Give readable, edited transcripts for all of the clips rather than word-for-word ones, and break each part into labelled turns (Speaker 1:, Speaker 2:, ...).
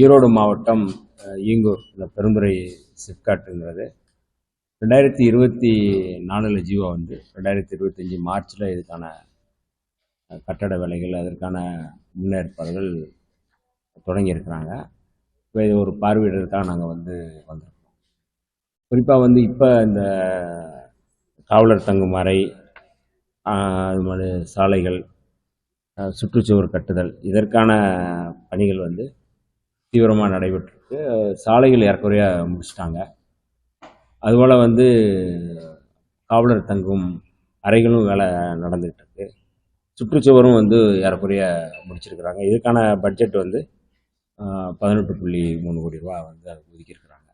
Speaker 1: ஈரோடு மாவட்டம் ஈங்கூர் இந்த பெருந்துறை சிப்காட்டுங்கிறது 2024 ஜீவோ வந்து 2025 மார்ச்சில் இதுக்கான கட்டட வேலைகள் அதற்கான முன்னேற்பாடுகள் தொடங்கியிருக்கிறாங்க. இப்போ இது ஒரு பார்வையிடறதுக்காக நாங்கள் வந்திருக்கோம். குறிப்பாக இப்போ இந்த காவலர் தங்கும் அறை, அது மாதிரி சாலைகள், சுற்றுச்சுவர் கட்டுதல் இதற்கான பணிகள் தீவிரமாக நடைபெற்றிருக்கு. சாலைகள் ஏறக்குறைய முடிச்சிட்டாங்க. அதுபோல் காவலர் தங்கும் அறைகளும் வேலை நடந்துகிட்டு இருக்கு. சுற்றுச்சுவரும் ஏறக்குறைய முடிச்சிருக்கிறாங்க. இதுக்கான பட்ஜெட் 18.3 கோடி ரூபா அதுக்கு ஒதுக்கியிருக்கிறாங்க.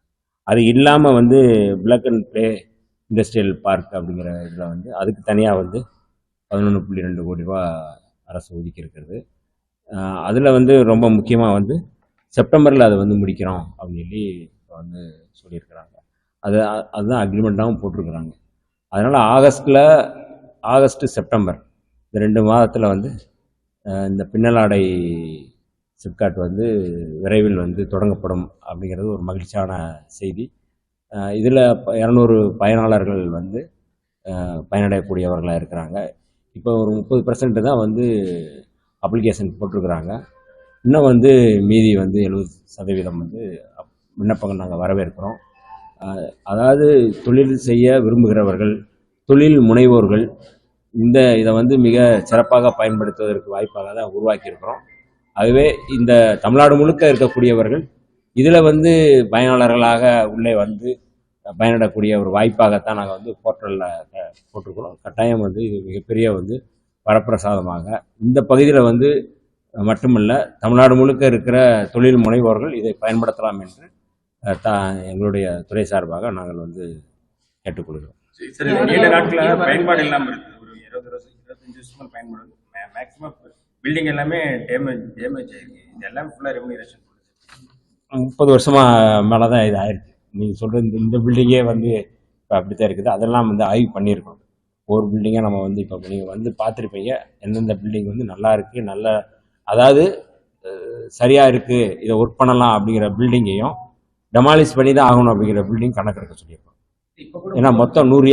Speaker 1: அது இல்லாமல் plug and play industrial park அப்படிங்கிற இதில் அதுக்கு தனியாக 11.2 கோடி ரூபா அரசு ஒதுக்கி இருக்கிறது. அதில் ரொம்ப முக்கியமாக செப்டம்பரில் அதை முடிக்கிறோம் அப்படின்னு சொல்லி சொல்லியிருக்கிறாங்க. அதுதான் அக்ரிமெண்ட்டாகவும் போட்டிருக்கிறாங்க. அதனால் ஆகஸ்ட் செப்டம்பர் இந்த 2 மாதத்தில் இந்த பின்னலாடை சிப்காட் விரைவில் தொடங்கப்படும் அப்படிங்கிறது ஒரு மகிழ்ச்சியான செய்தி. இதில் 200 பயனாளர்கள் பயனடையக்கூடியவர்களாக இருக்கிறாங்க. இப்போ ஒரு 30% தான் அப்ளிகேஷன் போட்டிருக்கிறாங்க. இன்னும் மீதி 70% விண்ணப்பங்கள் நாங்கள் வரவேற்கிறோம். அதாவது தொழில் செய்ய விரும்புகிறவர்கள், தொழில் முனைவோர்கள் இதை மிக சிறப்பாக பயன்படுத்துவதற்கு வாய்ப்பாக தான் உருவாக்கியிருக்கிறோம். ஆகவே இந்த தமிழ்நாடு முழுக்க இருக்கக்கூடியவர்கள் இதில் பயனாளர்களாக உள்ளே பயனிடக்கூடிய ஒரு வாய்ப்பாகத்தான் நாங்கள் போர்ட்டலில் போட்டிருக்கிறோம். கட்டாயம் இது மிகப்பெரிய வரப்பிரசாதமாக இந்த பகுதியில் மட்டுமல்ல, தமிழ்நாடு முழுக்க இருக்கிற தொழில் முனைவோர்கள் இதை பயன்படுத்தலாம் என்று எங்களுடைய துறை சார்பாக நாங்கள் கேட்டுக்கொள்கிறோம்.
Speaker 2: நீண்ட நாட்களில் பயன்பாடு இல்லாமல் இருக்குது. ஒரு 20-25 வருஷமா பயன்பாடு. மேக்ஸிமம் பில்டிங் எல்லாமே டேமேஜ் ஆயிருக்கு. இது எல்லாமே ஃபுல்லாக ரெமினிரேஷன்
Speaker 1: 30 வருஷமா மேலே தான் இது ஆயிருக்கு. நீங்கள் சொல்கிற இந்த பில்டிங்கே இப்போ அப்படி தான் இருக்குது. அதெல்லாம் ஆய்வு பண்ணியிருக்கோம். ஒவ்வொரு பில்டிங்காக நம்ம இப்போ நீங்கள் பார்த்துருப்பீங்க. எந்தெந்த பில்டிங் நல்லா இருக்குது, நல்ல அதாவது சரியாக இருக்குது, இதை ஒர்க் பண்ணலாம் அப்படிங்கிற பில்டிங்கையும் டெமாலிஷ் பண்ணி தான் ஆகணும் அப்படிங்கிற பில்டிங் கணக்கு எடுக்க சொல்லியிருக்கோம். ஏன்னா மொத்தம் 100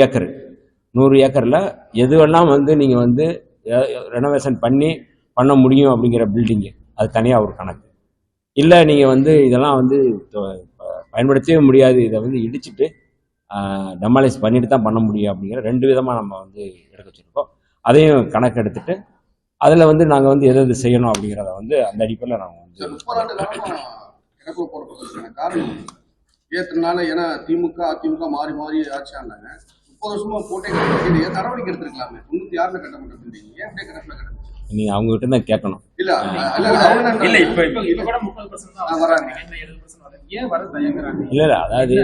Speaker 1: ஏக்கரில் எதுவெல்லாம் நீங்கள் ரெனோவேஷன் பண்ண முடியும் அப்படிங்கிற பில்டிங்கு அது தனியாக ஒரு கணக்கு இல்லை. நீங்கள் இதெல்லாம் பயன்படுத்தவே முடியாது, இதை இடிச்சுட்டு டெமாலிஷ் பண்ணிட்டு தான் பண்ண முடியும் அப்படிங்கிற 2 விதமாக நம்ம எடுக்க வச்சுருக்கோம். அதையும் கணக்கு எடுத்துட்டு அதில் நாங்கள் எது செய்யணும் அப்படிங்கிறத அந்த அடிப்படையில் நாங்கள்
Speaker 3: ஏற்றனால. ஏன்னா திமுக அதிமுக மாறி மாறி ஆட்சி ஆனாங்க. 30 வருஷமா போட்டே நடவடிக்கை எடுத்துருக்கலாமே. 96 கட்டப்பட்டு ஏன் கட்டத்தில் கட்ட
Speaker 1: நீ அவங்க கிட்ட தான் கேட்கணும்.
Speaker 3: இல்ல
Speaker 1: அதாவது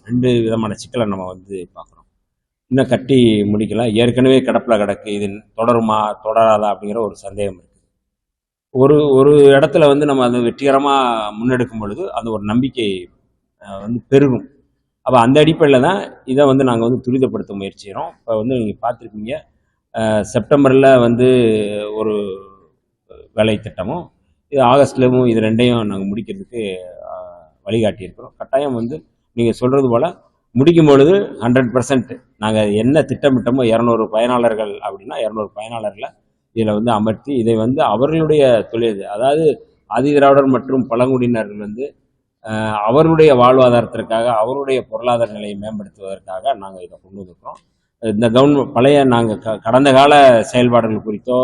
Speaker 1: 2 விதமான சிக்கலை நம்ம பார்க்குறோம். இன்னும் கட்டி முடிக்கலாம், ஏற்கனவே கிடப்பில் கிடக்கு, இது தொடருமா தொடராதா அப்படிங்கிற ஒரு சந்தேகம் இருக்குது. ஒரு இடத்துல நம்ம அதை வெற்றிகரமாக முன்னெடுக்கும் பொழுது அந்த ஒரு நம்பிக்கை பெருகும். அப்போ அந்த அடிப்படையில் தான் இதை நாங்கள் துரிதப்படுத்த முயற்சி செய்கிறோம். இப்போ நீங்கள் பார்த்துருக்கீங்க, செப்டம்பரில் ஒரு வேலை திட்டமும், இது ஆகஸ்ட்லேயும், இது 2ஐயும் நாங்கள் முடிக்கிறதுக்கு வழிகாட்டியிருக்கிறோம். கட்டாயம் நீங்கள் சொல்கிறது போல் முடிக்கும் பொழுது 100% நாங்கள் என்ன திட்டமிட்டமோ 200 பயனாளர்கள் அப்படின்னா 200 பயனாளர்களை இதில் அமர்த்தி இதை அவர்களுடைய தொழில், அதாவது ஆதிதிராவிடர் மற்றும் பழங்குடியினர்கள் அவர்களுடைய வாழ்வாதாரத்திற்காக, அவருடைய பொருளாதார நிலையை மேம்படுத்துவதற்காக நாங்கள் இதை கொண்டு வந்திருக்கிறோம். இந்த பழைய நாங்கள் கடந்த கால செயல்பாடுகள் குறித்தோ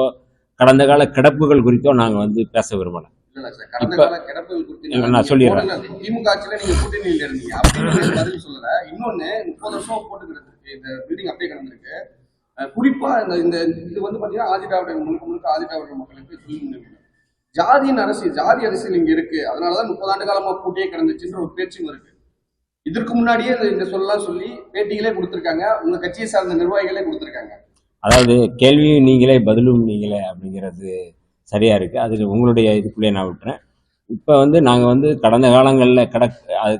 Speaker 1: கடந்த கால கிடப்புகள் குறித்தோ நாங்கள் பேச விரும்பலை. நான் சொல்லிடுறேன்.
Speaker 3: திமுக ஆட்சியில நீங்க கூட்டணியில் இருந்தீங்க அப்படின்னு பதில் சொல்லல. இன்னொன்னு 30 வருஷம் போட்டு கிடந்திருக்கு, இந்த பில்டிங் அப்படியே கிடந்திருக்கு. குறிப்பா இந்த இது பாத்தீங்கன்னா ஆதிதிராவிடர் முழுக்க ஆதிதிராவிடர் மக்களுக்கு தொழில் முனைவு, ஜாதி அரசியல் இங்க இருக்கு. அதனாலதான் 30 ஆண்டு காலமா பூட்டியே கிடந்துச்சுன்ற ஒரு பேச்சும் இருக்கு. இதற்கு முன்னாடியே இந்த சொல்லலாம் சொல்லி பேட்டிகளே கொடுத்துருக்காங்க, உங்க கட்சியை சார்ந்த நிர்வாகிகளே கொடுத்துருக்காங்க.
Speaker 1: அதாவது கேள்வியும் நீங்களே பதிலும் நீங்களே அப்படிங்கிறது சரியா இருக்கு. அது உங்களுடைய இதுக்குள்ளே நான் விட்டுறேன். இப்போ நாங்கள் கடந்த காலங்களில்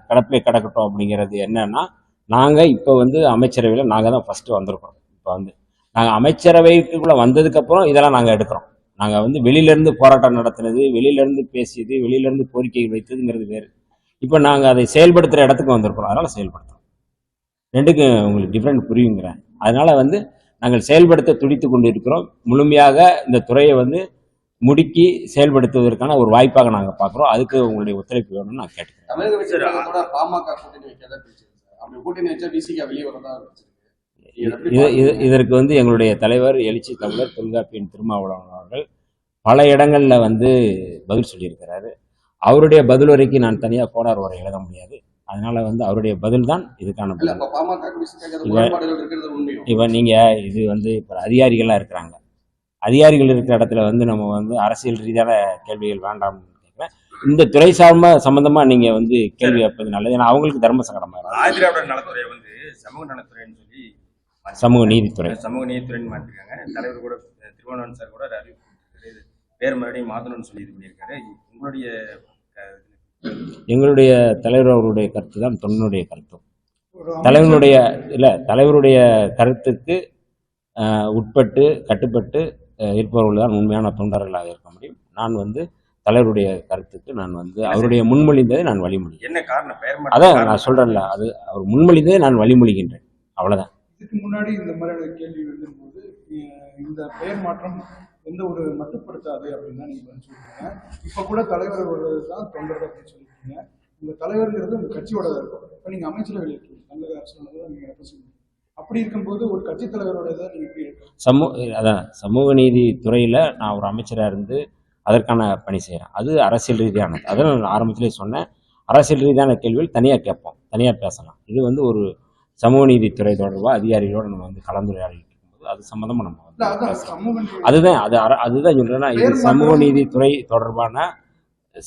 Speaker 1: கிடப்பிலே கிடக்கட்டும் அப்படிங்கிறது என்னன்னா, நாங்கள் இப்போ அமைச்சரவையில் நாங்கள் தான் ஃபஸ்ட்டு வந்திருக்கோம். இப்போ நாங்கள் அமைச்சரவைக்குள்ளே வந்ததுக்கப்புறம் இதெல்லாம் நாங்கள் எடுக்கிறோம். நாங்கள் வந்து வெளியிலேருந்து போராட்டம் நடத்துனது, வெளியிலேருந்து பேசியது, வெளியிலேருந்து கோரிக்கை வைத்ததுங்கிறது வேறு. இப்போ நாங்கள் அதை செயல்படுத்துகிற இடத்துக்கு வந்திருக்கிறோம், அதனால் செயல்படுத்துகிறோம். ரெண்டுக்கும் உங்களுக்கு டிஃப்ரெண்ட் புரியுங்கிறேன். அதனால் வந்து நாங்கள் செயல்படுத்த துடித்து கொண்டு இருக்கிறோம். முழுமையாக இந்த துறையை வந்து முடுக்கி செயல்படுத்துவதற்கான ஒரு வாய்ப்பாக நாங்கள் பார்க்குறோம். அதுக்கு உங்களுடைய ஒத்துழைப்பு வேணும்னு நான் கேட்டுக்கிறேன்.
Speaker 3: தமிழக வெற்றி கழகத்தோட பாமக கூட்டணி வைக்கிறதா பேச்சு சார். அப்படி கூட்டணி வச்சா விசிக வெளியே வரதா
Speaker 1: இதற்கு வந்து எங்களுடைய தலைவர் எழுச்சி தமிழர் தொல்காப்பியன் திருமாவளவன் அவர்கள் பல இடங்களில் வந்து பதில் சொல்லியிருக்கிறாரு. அவருடைய பதிலுரைக்கு நான் தனியாக கோடார் உரை எழுத முடியாது. அதனால வந்து அவருடைய பதில் தான் இதுக்கான பதில். இவன் நீங்கள் இது வந்து இப்போ அதிகாரிகள்லாம் இருக்கிறாங்க. அதிகாரிகள் இருக்கிற இடத்துல வந்து நம்ம வந்து அரசியல் ரீதியான கேள்விகள் வேண்டாம்னு கேட்குறேன். இந்த துறை சம்பந்தமாக நீங்கள் வந்து கேள்வி வைப்பது நல்லது. ஏன்னா அவங்களுக்கு தர்ம சங்கடமாக இருக்கும்.
Speaker 2: ஆதிதிராவிடர் நலத்துறை வந்து சமூக நலத்துறைன்னு சொல்லி
Speaker 1: சமூக நீதித்துறை
Speaker 2: நீதித்துறைன்னு மாற்றிருக்காங்க. தலைவர் கூட திருவண்ணாமலை சார் கூட அறிவிப்பு பேர் மறுபடியும் மாற்றணும்னு சொல்லி இது பண்ணியிருக்காரு.
Speaker 1: எங்களுடைய தலைவர் அவருடைய கருத்து தான் தொன்னுடைய கருத்தும். தலைவருடைய கருத்துக்கு உட்பட்டு கட்டுப்பட்டு இருப்பவர்கள் தான் உண்மையான தொண்டர்களாக இருக்க முடியும். நான் வந்து தலைவருடைய கருத்துக்கு நான் வந்து அவருடைய முன்மொழிந்ததை நான் வழிமொழி.
Speaker 2: என்ன காரணம்?
Speaker 1: அதான் நான் சொல்றேன்ல, அது அவர் முன்மொழிந்ததை நான் வழிமொழிகின்றேன், அவ்வளவுதான்.
Speaker 4: இதுக்கு முன்னாடி இந்த மாதிரியான கேள்வி எழுதும்போது இந்த பெயர் மாற்றம் எந்த ஒரு மட்டுப்படுத்தாது அப்படின்னு தான் நீங்கள் சொல்லியிருக்கீங்க. இப்போ கூட தலைவர் தான் தொண்டர் அப்படின்னு சொல்லியிருக்கீங்க. உங்க தலைவர்ங்கிறது உங்க கட்சியோட இருக்கும். இப்போ நீங்கள் அமைச்சரவையில் இருக்கீங்க, தமிழக அரசு நீங்கள் ரெப்ரசன்ட். அப்படி இருக்கும்போது ஒரு கட்சி தலைவரோட இதை நீங்கள் எப்படி
Speaker 1: அதான் சமூக நீதி துறையில் நான் ஒரு அமைச்சராக இருந்து அதற்கான பணி செய்கிறேன். அது அரசியல் ரீதியானது. அதில் நான் ஆரம்பத்திலே சொன்னேன், அரசியல் ரீதியான கேள்விகள் தனியாக கேட்போம், தனியாக பேசலாம். இது வந்து ஒரு சமூக நீதித்துறை தொடர்பாக அதிகாரிகளோடு நம்ம வந்து கலந்துரையாடிட்டு இருக்கும்போது அது சம்மந்தமாக நம்ம வந்து அதுதான் சொல்கிறேன்னா, இது சமூக நீதித்துறை தொடர்பான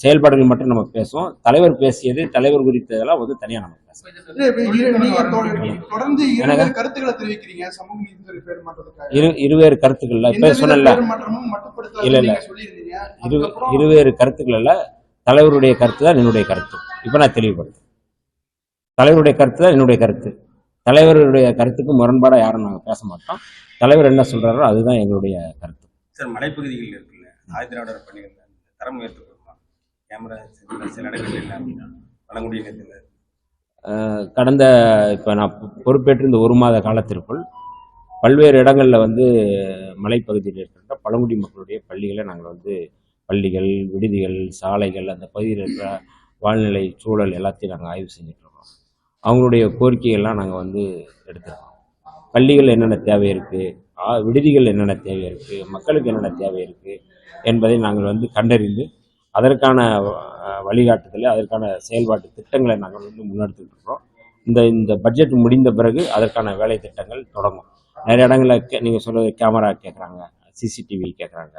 Speaker 1: செயல்பாடுகள் மட்டும் நம்ம பேசுவோம். தலைவர் பேசியது, தலைவர் குறித்ததெல்லாம் வந்து தனியாக நம்ம பேசுவோம். இருவேறு கருத்துக்கள் இப்ப சொன்னல, இல்ல இருவேறு கருத்துக்கள் அல்ல, தலைவருடைய கருத்து தான் என்னுடைய கருத்து. இப்ப நான் தெளிவுபடுத்தேன், தலைவருடைய கருத்து தான் என்னுடைய கருத்து. தலைவருடைய கருத்துக்கு முரண்பாடா யாரும் நாங்கள் பேச மாட்டோம். தலைவர் என்ன சொல்றாரோ அதுதான் எங்களுடைய கருத்து.
Speaker 2: சார், மலைப்பகுதிகளில் இருக்குல்ல ஆதிதிராவிடர் பணிகள் தரம் உயர்த்து கொடுக்கலாம். கேமரா சில இடங்கள் இல்லை பழங்குடியினத்தில்
Speaker 1: கடந்த இப்போ நான் பொறுப்பேற்று இந்த ஒரு மாத காலத்திற்குள் பல்வேறு இடங்களில் வந்து மலைப்பகுதியில் இருக்கின்ற பழங்குடி மக்களுடைய பள்ளிகளை நாங்கள் வந்து பள்ளிகள், விடுதிகள், சாலைகள், அந்த பகுதியில் இருக்கிற வாழ்நிலை சூழல் எல்லாத்தையும் நாங்கள் ஆய்வு செஞ்சுட்டு இருக்கோம். அவங்களுடைய கோரிக்கைகள்லாம் நாங்கள் வந்து எடுத்துருக்கோம். பள்ளிகள் என்னென்ன தேவை இருக்குது, விடுதிகள் என்னென்ன தேவை இருக்குது, மக்களுக்கு என்னென்ன தேவை இருக்குது என்பதை நாங்கள் வந்து கண்டறிந்து அதற்கான வழிகாட்டுதலை, அதற்கான செயல்பாட்டு திட்டங்களை நாங்கள் வந்து முன்னெடுத்துக்கிட்டு இருக்கிறோம். இந்த பட்ஜெட் முடிந்த பிறகு அதற்கான வேலை திட்டங்கள் தொடங்கும். நிறைய இடங்களில் நீங்கள் சொல்கிறது கேமரா கேட்குறாங்க, சிசிடிவி கேட்குறாங்க,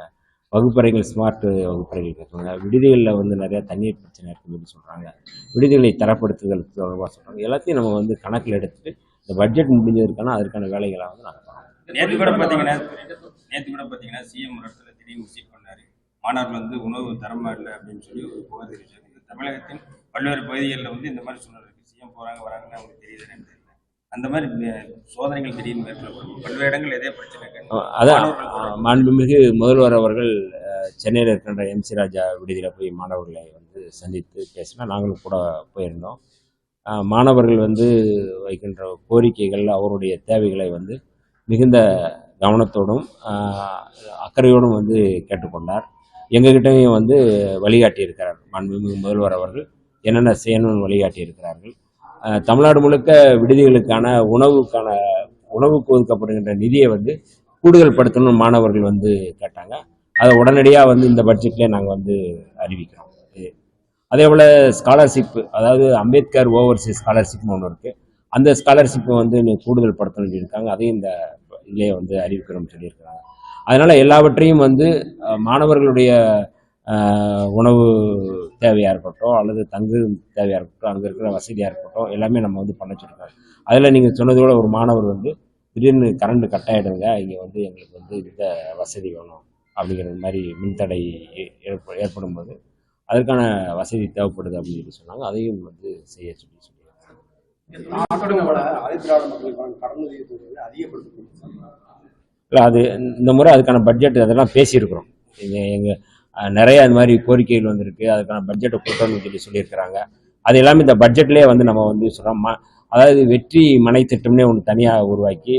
Speaker 1: வகுப்பறைகள் ஸ்மார்ட் வகுப்பறைகள் கேட்குறாங்க, விடுதிகளில் வந்து நிறையா தண்ணீர் பிரச்சனை இருக்குதுன்னு சொல்கிறாங்க, விடுதிகளை தரப்படுத்துதல் தொடர்பாக சொல்கிறாங்க. எல்லாத்தையும் நம்ம வந்து கணக்கில் எடுத்துட்டு இந்த பட்ஜெட் முடிஞ்சதுக்கான அதற்கான வேலைகளை வந்து நாங்கள் பார்க்கணும்.
Speaker 2: நேற்று கூட பார்த்தீங்கன்னா சிஎம் ஒரு இடத்துல திடீர்னு விசிட் பண்ணார். மாணவர்கள் வந்து உணவு தரமா இல்லை அப்படின்னு சொல்லி ஒரு புகார் தெரிவிச்சாங்க. தமிழகத்தின் பல்வேறு பகுதிகளில் வந்து இந்த மாதிரி சூழ்நிலை இருக்குது. சிஎம் போகிறாங்கன்னு அவங்களுக்கு தெரியுதுன்னு தெரியல. அந்த மாதிரி சோதனைகள் திடீர்னு மேற்கொள்ளப்படும் பல்வேறு இடங்கள் எதே பிரச்சனை இருக்கு.
Speaker 1: அதான் மாண்புமிகு முதல்வர் அவர்கள் சென்னையில் இருக்கின்ற எம்சி ராஜா விடுதியில் போய் மாணவர்களை வந்து சந்தித்து பேசினா நாங்களும் கூட போயிருந்தோம். மாணவர்கள் வந்து வைக்கின்ற கோரிக்கைகள், அவருடைய தேவைகளை வந்து மிகுந்த கவனத்தோடும் அக்கறையோடும் வந்து கேட்டுக்கொண்டார். எங்ககிட்டையும் வந்து வழிகாட்டி இருக்கிறார். மாண்புமிகு முதல்வர் அவர்கள் என்னென்ன செய்யணும்னு வழிகாட்டி இருக்கிறார்கள். தமிழ்நாடு முழுக்க விடுதிகளுக்கான உணவுக்கு ஒதுக்கப்படுகின்ற நிதியை வந்து கூடுதல் படுத்தணும்னு மாணவர்கள் வந்து கேட்டாங்க. அதை உடனடியாக வந்து இந்த பட்ஜெட்லேயே நாங்கள் வந்து அறிவிக்கிறோம். அதே போல் ஸ்காலர்ஷிப்பு, அதாவது அம்பேத்கர் ஓவர்சீஸ் ஸ்காலர்ஷிப்னு ஒன்று இருக்குது. அந்த ஸ்காலர்ஷிப்பை வந்து கூடுதல் படுத்தணும்னு சொல்லியிருக்காங்க. அதையும் இந்த இதிலே வந்து அறிவிக்கிறோம்னு சொல்லியிருக்கிறாங்க. அதனால் எல்லாவற்றையும் வந்து மாணவர்களுடைய உணவு தேவையாக இருக்கட்டும், அல்லது தங்கு தேவையாக இருக்கட்டும், அங்கே இருக்கிற வசதியாக இருக்கட்டும், எல்லாமே நம்ம வந்து பண்ண சொல்லியிருக்காங்க. அதில் நீங்கள் சொன்னதோட ஒரு மாணவர் வந்து திடீர்னு கரண்ட் கட் ஆகிடுங்க, இங்கே வந்து எங்களுக்கு வந்து இந்த வசதி வேணும் அப்படிங்கிறது மாதிரி மின்தடை ஏற்படும் போது அதற்கான வசதி தேவைப்படுது அப்படின்னு சொல்லி சொன்னாங்க. அதையும் வந்து செய்ய சொல்லி இல்லை, அது இந்த முறை அதுக்கான பட்ஜெட் அதெல்லாம் பேசியிருக்கிறோம். எங்கள் நிறைய அந்த மாதிரி கோரிக்கைகள் வந்திருக்கு. அதுக்கான பட்ஜெட்டை கூட்டணும்னு சொல்லியிருக்கிறாங்க. அது எல்லாமே இந்த பட்ஜெட்லேயே வந்து நம்ம வந்து சொல்கிறோம். அதாவது வெற்றி மனை திட்டம்னே ஒன்று தனியாக உருவாக்கி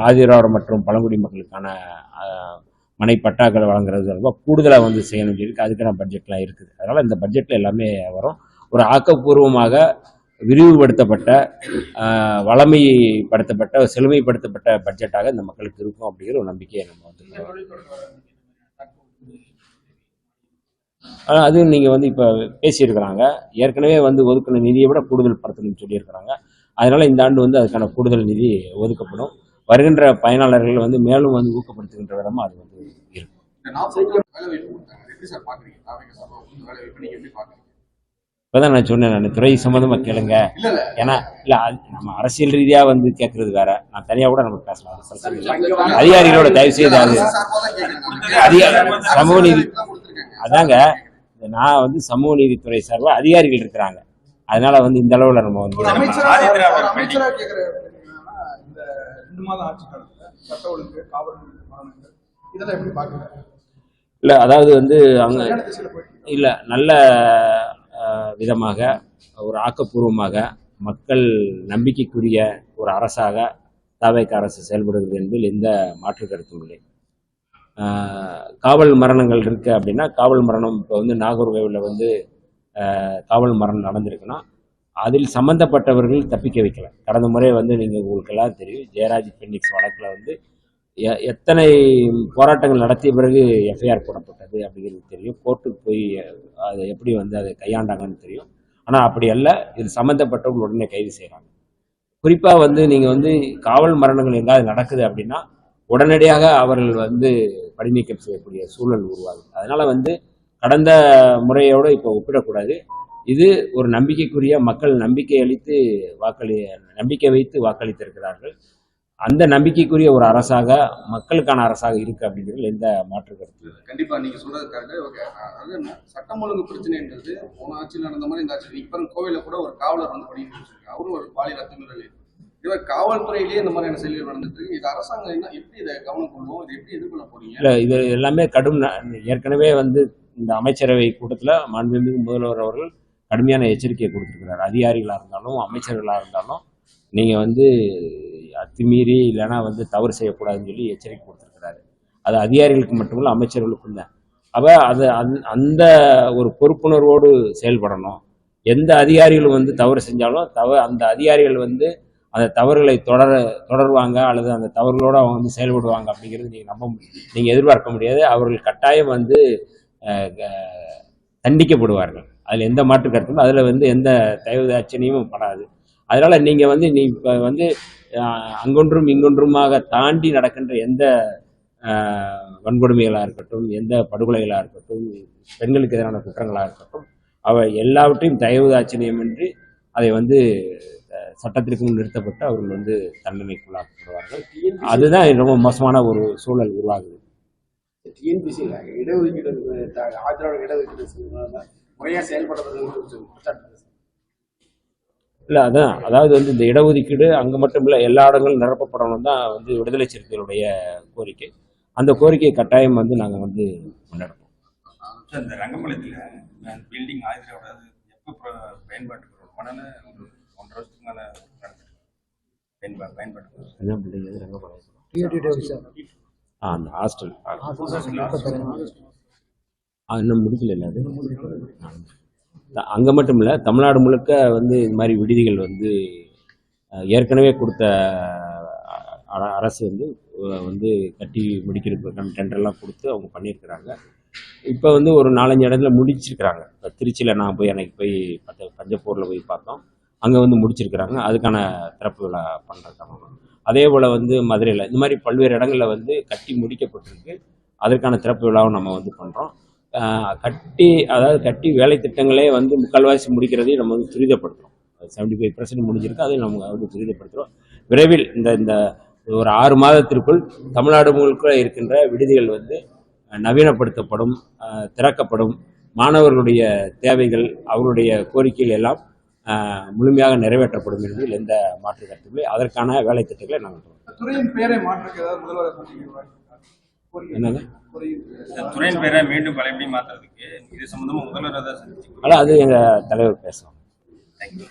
Speaker 1: ஆதிதிராவிடர் மற்றும் பழங்குடி மக்களுக்கான மனை பட்டாக்களை வழங்குறது ரொம்ப கூடுதலாக வந்து செய்யணும் சொல்லியிருக்கு. அதுக்கான பட்ஜெட்லாம் இருக்குது. அதனால் இந்த பட்ஜெட்டில் எல்லாமே வரும். ஒரு ஆக்கப்பூர்வமாக விரிவுபடுத்தப்பட்ட வளமைப்படுத்தப்பட்ட செழுமைப்படுத்தப்பட்ட பட்ஜெட்டாக இந்த மக்களுக்கு இருக்கும் அப்படிங்கிற ஒரு நம்பிக்கையை நம்ம வந்து அது நீங்கள் வந்து இப்போ பேசியிருக்கிறாங்க. ஏற்கனவே வந்து ஒதுக்கின நிதியை விட கூடுதல் படுத்தணும்னு சொல்லியிருக்கிறாங்க. அதனால் இந்த ஆண்டு வந்து அதுக்கான கூடுதல் நிதி ஒதுக்கப்படும். வருகின்ற பயனாளர்கள் வந்து மேலும் வந்து ஊக்கப்படுத்துகின்ற விதமாக அது வந்து இருக்கும். இப்போதான் நான் சொன்னேன், நான் துறை சம்மந்தமாக கேளுங்க. ஏன்னா இல்லை நம்ம அரசியல் ரீதியாக வந்து கேட்கறது வேற, நான் தனியாக கூட நமக்கு பேசலாம். அதிகாரிகளோட தயவு செய்து அது சமூக நீதி அதாங்க, நான் வந்து சமூக நீதித்துறை சார்பாக அதிகாரிகள் இருக்கிறாங்க. அதனால வந்து இந்த அளவில் நம்ம வந்து
Speaker 4: இந்த 2 மாத ஆட்சி காலத்துல சட்ட ஒழுங்கு, காவல் மரணங்கள் இதெல்லாம் எப்படி பார்க்குறாங்க?
Speaker 1: இல்லை, அதாவது வந்து அவங்க இல்லை நல்ல விதமாக ஒரு ஆக்கப்பூர்வமாக மக்கள் நம்பிக்கைக்குரிய ஒரு அரசாக தவேக அரசு செயல்படுகிறது என்பதில் எந்த மாற்று கருத்தும் இல்லை. காவல் மரணங்கள் இருக்குது அப்படின்னா, காவல் மரணம் இப்போ வந்து நாகர்கோவிலில் வந்து காவல் மரணம் நடந்திருக்குன்னா அதில் சம்மந்தப்பட்டவர்கள் தப்பிக்க வைக்கல. கடந்த முறை வந்து நீங்கள் உங்களுக்கெல்லாம் தெரியும், ஜெயராஜ் பென்னிக்ஸ் வழக்கில் வந்து எத்தனை போராட்டங்கள் நடத்திய பிறகு எஃப்ஐஆர் போடப்பட்டது அப்படிங்கிறது தெரியும். கோர்ட்டுக்கு போய் அதை எப்படி வந்து அதை கையாண்டாங்கன்னு தெரியும். ஆனால் அப்படி அல்ல, இது சம்மந்தப்பட்டவர்கள் உடனே கைது செய்கிறாங்க. குறிப்பாக வந்து நீங்கள் வந்து காவல் மரணங்கள் எங்காவது நடக்குது அப்படின்னா உடனடியாக அவர்கள் வந்து பணிநீக்கம் செய்யக்கூடிய சூழல் உருவாகுது. அதனால் வந்து கடந்த முறையோடு இப்போ ஒப்பிடக்கூடாது. இது ஒரு நம்பிக்கைக்குரிய மக்கள் நம்பிக்கை வைத்து வாக்களித்திருக்கிறார்கள். அந்த நம்பிக்கைக்குரிய ஒரு அரசாக, மக்களுக்கான அரசாக இருக்கு அப்படிங்கிறது எந்த மாற்று கருத்து.
Speaker 3: கண்டிப்பா நீங்க சொல்றதுக்காக ஓகே. அதாவது சட்டம் ஒழுங்கு பிரச்சனைன்றது போன ஆட்சியில் நடந்த மாதிரி இந்த ஆட்சி இப்ப கோவில கூட ஒரு காவலர் வந்து பணிக்கு வச்சிருக்காங்க. அவரும் ஒரு பாலியல் அத்துமீறல். இவர் காவல்துறையிலேயே இந்த மாதிரியான செயல்கள் நடந்துட்டு இருக்கு. இது அரசாங்கம் என்ன எப்படி இதை கவனம் கொள்வோம், இதை எப்படி எதிர்கொள்ள போறீங்க? இல்லை, இது எல்லாமே ஏற்கனவே வந்து இந்த அமைச்சரவை கூட்டத்தில் மாண்புமிகு முதல்வர் அவர்கள் கடுமையான எச்சரிக்கையை கொடுத்துருக்கிறார். அதிகாரிகளாக இருந்தாலும் அமைச்சர்களாக இருந்தாலும் நீங்கள் வந்து அத்துமீறி இல்லைன்னா வந்து தவறு செய்யக்கூடாதுன்னு சொல்லி எச்சரிக்கை கொடுத்துருக்கிறாரு. அது அதிகாரிகளுக்கு மட்டுமில்லை, அமைச்சர்களுக்கும் தான். அப்போ அந்த ஒரு பொறுப்புணர்வோடு செயல்படணும். எந்த அதிகாரிகள் வந்து தவறு செஞ்சாலும் அந்த அதிகாரிகள் வந்து அந்த தவறுகளை தொடர்வாங்க அல்லது அந்த தவறுகளோடு அவங்க வந்து செயல்படுவாங்க அப்படிங்கிறது நீங்கள் எதிர்பார்க்க முடியாது. அவர்கள் கட்டாயம் வந்து தண்டிக்கப்படுவார்கள். அதில் எந்த மாற்று கருத்தும், அதில் வந்து எந்த தயவுதாட்சணியமும் படாது. அதனால் நீங்கள் வந்து இப்போ வந்து அங்கொன்றும் இங்கொன்றுமாக தாண்டி நடக்கின்ற எந்த வன்கொடுமைகளாக இருக்கட்டும், எந்த படுகொலைகளாக இருக்கட்டும், பெண்களுக்கு எதிரான குற்றங்களாக இருக்கட்டும், அவை எல்லாவற்றையும் தயவுதாட்சணியமின்றி அதை வந்து சட்டத்திற்கு முன் நிறுத்தப்பட்டு அவர்கள் வந்து தண்டனைக்குள்ளாக்கப்படுவார்கள். அதுதான் ரொம்ப மோசமான ஒரு சூழல் உருவாகுது.
Speaker 5: டிஎன்பிசியில் இடஒதுக்கீடு ஆதரவு இடஒதுக்கீடு முறையாக செயல்படுறது.
Speaker 1: இல்லை, அதாவது வந்து இந்த இடஒதுக்கீடு அங்கே மட்டும் இல்லை, எல்லா இடங்களும் நிரப்பப்படணும் தான் வந்து விடுதலை சிறுத்தைகளுடைய கோரிக்கை. அந்த கோரிக்கையை கட்டாயம் வந்து நாங்கள் வந்து முன்னெடுப்போம்.
Speaker 2: இந்த ரங்கம்பாளையத்தில் பில்டிங் ஆதரவு எப்போ பயன்பாட்டுக்கு மனநல 1.5 வருஷத்துக்கு மேலே பயன்பாட்டுக்கு
Speaker 1: என்ன பில்டிங் அது? ரங்கம்பாளையம் அந்த ஹாஸ்டல் இன்னும் முடிக்கல. இல்லை, அது அங்கே மட்டும் இல்லை, தமிழ்நாடு முழுக்க வந்து இது மாதிரி விடுதிகள் வந்து ஏற்கனவே கொடுத்த அரசு வந்து கட்டி முடிக்கிறதுக்கான டெண்டர்லாம் கொடுத்து அவங்க பண்ணியிருக்கிறாங்க. இப்போ வந்து ஒரு 4-5 இடத்துல முடிச்சிருக்கிறாங்க. இப்போ திருச்சியில் நான் போய் அன்னைக்கு போய் பஞ்சப்பூரில் போய் பார்த்தோம், அங்கே வந்து முடிச்சிருக்கிறாங்க. அதுக்கான திறப்பு விழா பண்ணுறதுக்கான. அதே போல் வந்து மதுரையில் இந்த மாதிரி பல்வேறு இடங்களில் வந்து கட்டி முடிக்கப்பட்டிருக்கு. அதற்கான திறப்பு விழாவும் நம்ம வந்து பண்ணுறோம். கட்டி வேலை திட்டங்களே வந்து முக்கால்வாசி முடிக்கிறதையும் நம்ம வந்து துரிதப்படுத்துகிறோம். 75% முடிஞ்சிருக்கு, அதை நம்ம வந்து துரிதப்படுத்துகிறோம். விரைவில் இந்த ஒரு 6 மாதத்திற்குள் தமிழ்நாடு முழுக்க இருக்கின்ற விடுதிகள் வந்து நவீனப்படுத்தப்படும், திறக்கப்படும். மாணவர்களுடைய தேவைகள், அவருடைய கோரிக்கைகள் எல்லாம் முழுமையாக நிறைவேற்றப்படும் என்பதில் எந்த மாற்று கருத்தும் இல்லை. அதற்கான வேலை திட்டங்களை நாங்கள்
Speaker 4: துறையின் பேரை மாற்றுக்கு ஏதாவது முதல்வர்
Speaker 1: என்னது?
Speaker 2: இந்த துறையின் பேரை மீண்டும் பழையபடி மாத்துறதுக்கு இது சம்பந்தமா முதல்வர் தான் சந்திச்சு
Speaker 1: ஆனால் அது எங்கள் தலைவர் பேசுவாங்க.
Speaker 2: தேங்க்யூ.